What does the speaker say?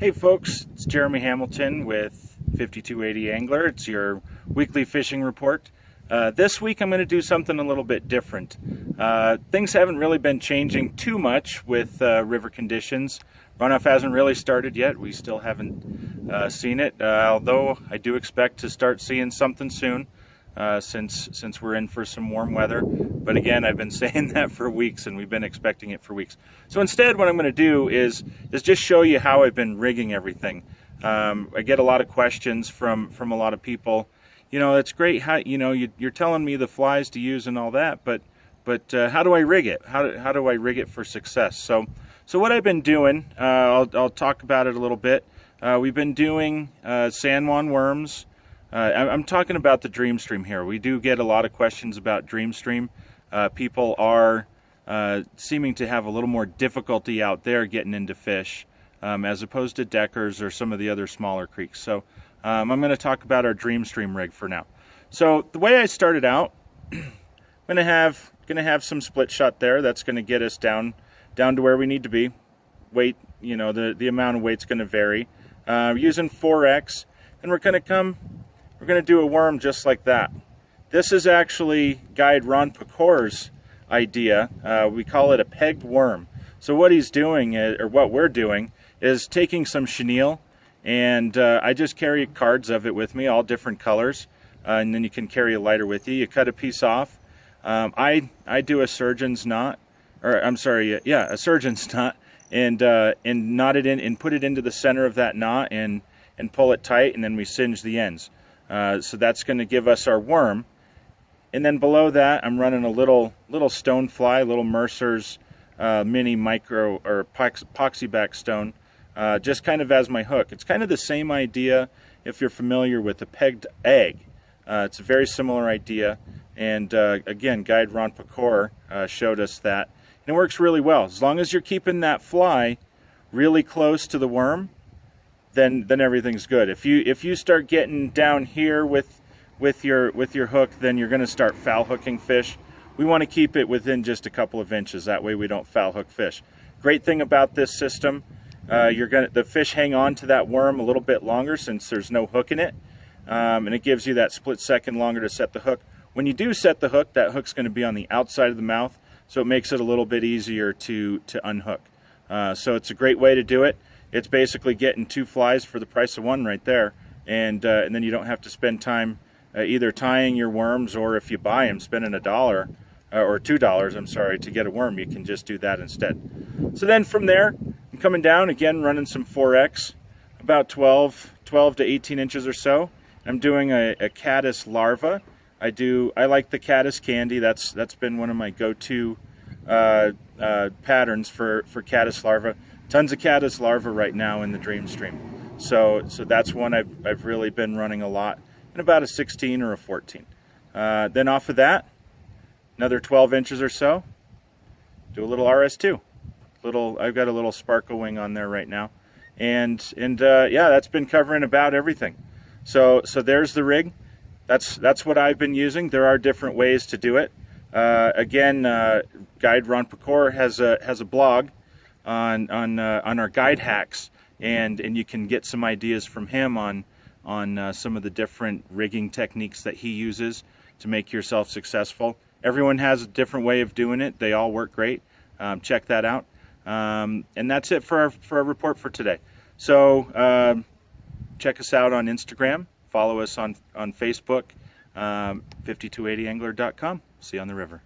Hey folks, it's Jeremy Hamilton with 5280 Angler. It's your weekly fishing report. This week I'm going to do something a little bit different. Things haven't really been changing too much with river conditions. Runoff hasn't really started yet. We still haven't seen it, although I do expect to start seeing something soon since we're in for some warm weather. But again, I've been saying that for weeks, and we've been expecting it for weeks. So instead, what I'm going to do is just show you how I've been rigging everything. I get a lot of questions from a lot of people. You know, it's great how you're telling me the flies to use and all that, but how do I rig it? How do I rig it for success? So what I've been doing, I'll talk about it a little bit. We've been doing Juan Worms. I'm talking about the Dreamstream here. We do get a lot of questions about Dreamstream. People are seeming to have a little more difficulty out there getting into fish as opposed to Deckers or some of the other smaller creeks. So I'm going to talk about our Dreamstream rig for now. So the way I started out, I'm going to have some split shot there. That's going to get us down to where we need to be. Weight, you know, the amount of weight's going to vary. Using 4X, and we're going to do a worm just like that. This is actually guide Ron Pecor's idea. We call it a pegged worm. So what he's doing, or what we're doing, is taking some chenille, and I just carry cards of it with me, all different colors, and then you can carry a lighter with you. You cut a piece off. I do a surgeon's knot, or I'm sorry, yeah, a surgeon's knot, and knot it in and put it into the center of that knot and pull it tight, and then we singe the ends. So that's going to give us our worm. And then below that, I'm running a little stone fly, little Mercer's mini micro or epoxy back stone, just kind of as my hook. It's kind of the same idea if you're familiar with a pegged egg. It's a very similar idea, and again, guide Ron Pecor showed us that, and it works really well. As long as you're keeping that fly really close to the worm, then everything's good. If you start getting down here with your hook, then you're going to start foul hooking fish. We want to keep it within just a couple of inches. That way we don't foul hook fish. Great thing about this system, the fish hang on to that worm a little bit longer since there's no hook in it, and it gives you that split second longer to set the hook. When you do set the hook, that hook's going to be on the outside of the mouth, so it makes it a little bit easier to unhook. So it's a great way to do it. It's basically getting two flies for the price of one right there, and then you don't have to spend time either tying your worms, or if you buy them, spending $1 or $2, I'm sorry, to get a worm. You can just do that instead. So then from there, I'm coming down again, running some 4X, about 12 to 18 inches or so. I'm doing a caddis larva. I like the caddis candy. That's been one of my go-to patterns for caddis larva. Tons of caddis larva right now in the Dreamstream. So that's one I've really been running a lot, in about a 16 or a 14. Then off of that, another 12 inches or so, do a little RS2. I've got a little sparkle wing on there right now, and yeah, that's been covering about everything. So there's the rig. That's what I've been using. There are different ways to do it. Again, guide Ron Pecor has a blog on our guide hacks, and you can get some ideas from him on some of the different rigging techniques that he uses to make yourself successful. Everyone has a different way of doing it. They all work great. Check that out. And that's it for our report for today. So check us out on Instagram. Follow us on Facebook, 5280angler.com. See you on the river.